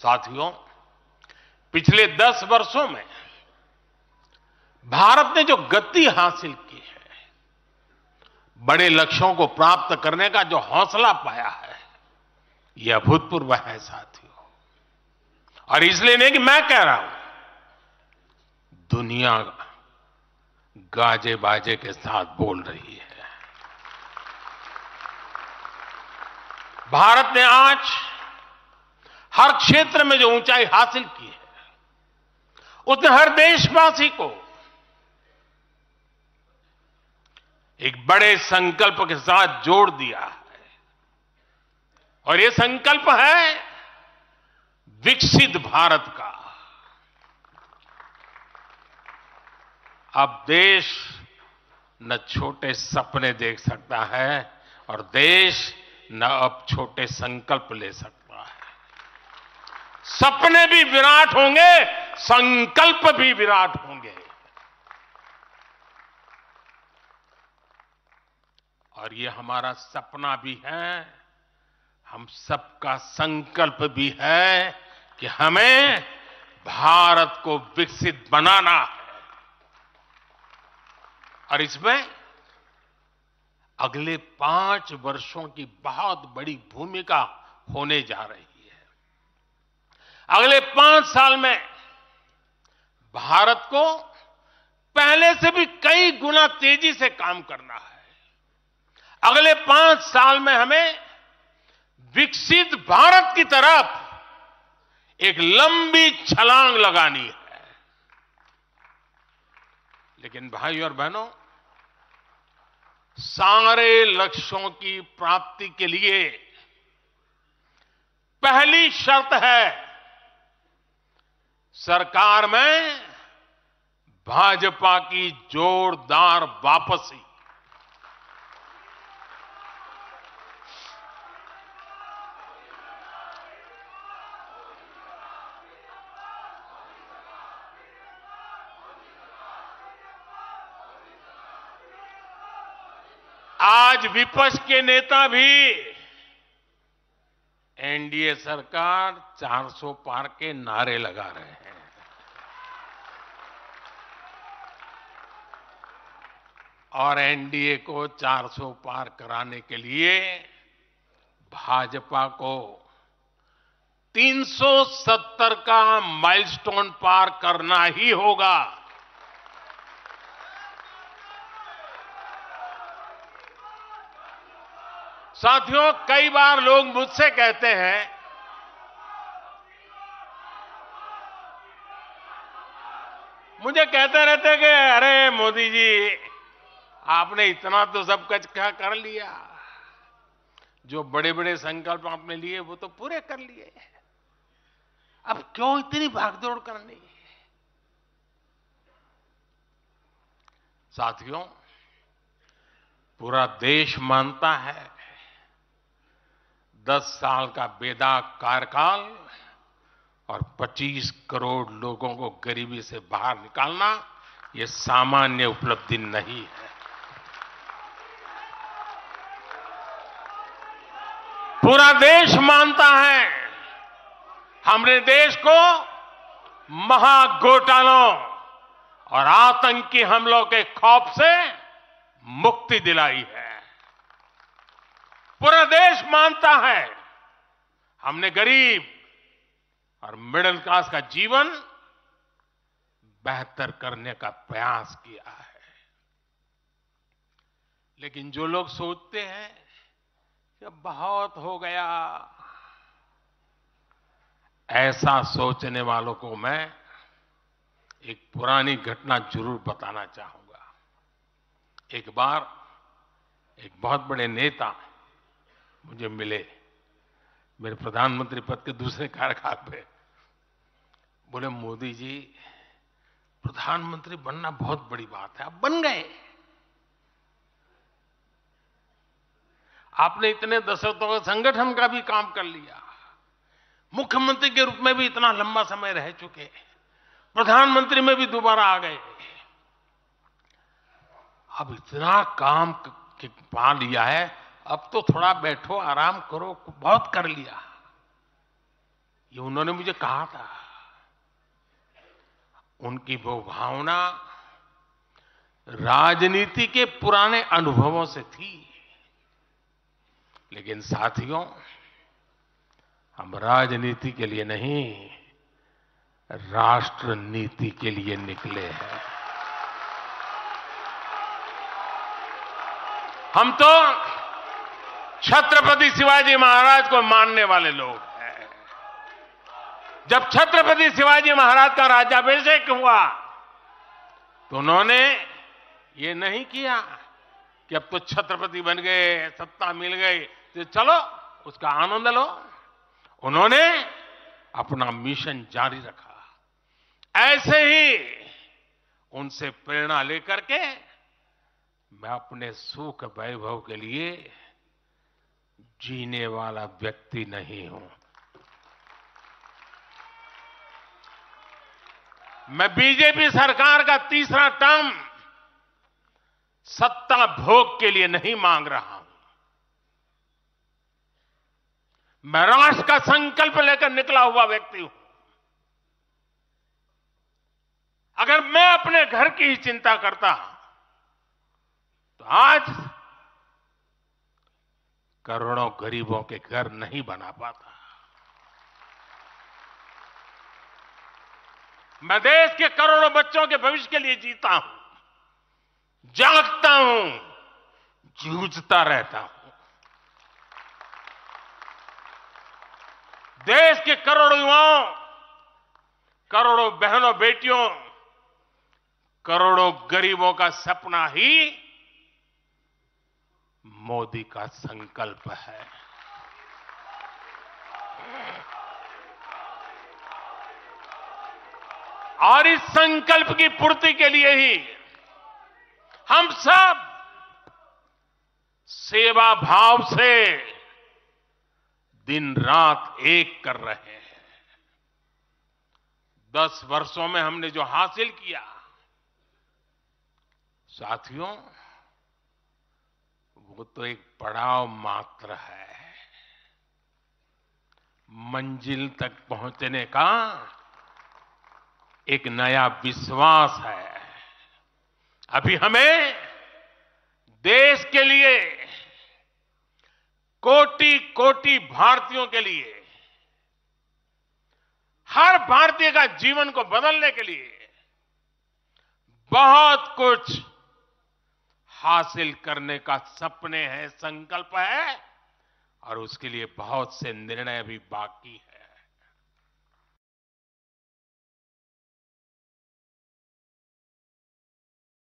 साथियों, पिछले 10 वर्षों में भारत ने जो गति हासिल की है, बड़े लक्ष्यों को प्राप्त करने का जो हौसला पाया है, यह अभूतपूर्व है साथियों। और इसलिए नहीं कि मैं कह रहा हूं, दुनिया गाजे बाजे के साथ बोल रही है। भारत ने आज हर क्षेत्र में जो ऊंचाई हासिल की है, उसने हर देशवासी को एक बड़े संकल्प के साथ जोड़ दिया है। और यह संकल्प है विकसित भारत का। अब देश न छोटे सपने देख सकता है और देश न अब छोटे संकल्प ले सकता है। सपने भी विराट होंगे, संकल्प भी विराट होंगे। और ये हमारा सपना भी है, हम सबका संकल्प भी है कि हमें भारत को विकसित बनाना है। और इसमें अगले 5 वर्षों की बहुत बड़ी भूमिका होने जा रही है। अगले 5 साल में भारत को पहले से भी कई गुना तेजी से काम करना है। अगले 5 साल में हमें विकसित भारत की तरफ एक लंबी छलांग लगानी है। लेकिन भाई और बहनों, सारे लक्ष्यों की प्राप्ति के लिए पहली शर्त है सरकार में भाजपा की जोरदार वापसी। आज विपक्ष के नेता भी एनडीए सरकार 400 पार के नारे लगा रहे हैं। और एनडीए को 400 पार कराने के लिए भाजपा को 370 का माइलस्टोन पार करना ही होगा। साथियों, कई बार लोग मुझसे कहते हैं मुझे कहते रहते कि अरे मोदी जी, आपने इतना तो सब कुछ क्या कर लिया, जो बड़े बड़े संकल्प आपने लिए वो तो पूरे कर लिए, अब क्यों इतनी भागदौड़ करनी। साथियों, पूरा देश मानता है 10 साल का बेदाग कार्यकाल और 25 करोड़ लोगों को गरीबी से बाहर निकालना ये सामान्य उपलब्धि नहीं है। पूरा देश मानता है हमने देश को महाघोटालों और आतंकी हमलों के खौफ से मुक्ति दिलाई है। पूरा देश मानता है हमने गरीब और मिडिल क्लास का जीवन बेहतर करने का प्रयास किया है। लेकिन जो लोग सोचते हैं कि बहुत हो गया, ऐसा सोचने वालों को मैं एक पुरानी घटना जरूर बताना चाहूंगा। एक बार एक बहुत बड़े नेता मुझे मिले, मेरे प्रधानमंत्री पद के दूसरे कार्यकाल पे। बोले, मोदी जी, प्रधानमंत्री बनना बहुत बड़ी बात है, आप बन गए। आपने इतने दशकों का संगठन का भी काम कर लिया, मुख्यमंत्री के रूप में भी इतना लंबा समय रह चुके, प्रधानमंत्री में भी दोबारा आ गए, अब इतना काम पा लिया है, अब तो थोड़ा बैठो, आराम करो, बहुत कर लिया। ये उन्होंने मुझे कहा था। उनकी वो भावना राजनीति के पुराने अनुभवों से थी। लेकिन साथियों, हम राजनीति के लिए नहीं, राष्ट्र नीति के लिए निकले हैं। हम तो छत्रपति शिवाजी महाराज को मानने वाले लोग हैं। जब छत्रपति शिवाजी महाराज का राज्याभिषेक हुआ तो उन्होंने ये नहीं किया कि अब तो छत्रपति बन गए, सत्ता मिल गई तो चलो उसका आनंद लो। उन्होंने अपना मिशन जारी रखा। ऐसे ही उनसे प्रेरणा लेकर के मैं अपने सुख वैभव के लिए जीने वाला व्यक्ति नहीं हूं। मैं बीजेपी सरकार का तीसरा टर्म सत्ता भोग के लिए नहीं मांग रहा हूं। मैं राष्ट्र का संकल्प लेकर निकला हुआ व्यक्ति हूं। अगर मैं अपने घर की ही चिंता करता तो आज करोड़ों गरीबों के घर नहीं बना पाता। मैं देश के करोड़ों बच्चों के भविष्य के लिए जीता हूं, जागता हूं, जूझता रहता हूं। देश के करोड़ों युवाओं, करोड़ों बहनों बेटियों, करोड़ों गरीबों का सपना ही मोदी का संकल्प है। और इस संकल्प की पूर्ति के लिए ही हम सब सेवा भाव से दिन रात एक कर रहे हैं। 10 वर्षों में हमने जो हासिल किया, साथियों, वो तो एक पड़ाव मात्र है। मंजिल तक पहुंचने का एक नया विश्वास है। अभी हमें देश के लिए, कोटि कोटि भारतीयों के लिए, हर भारतीय का जीवन को बदलने के लिए बहुत कुछ हासिल करने का सपने हैं, संकल्प है, और उसके लिए बहुत से निर्णय भी बाकी है।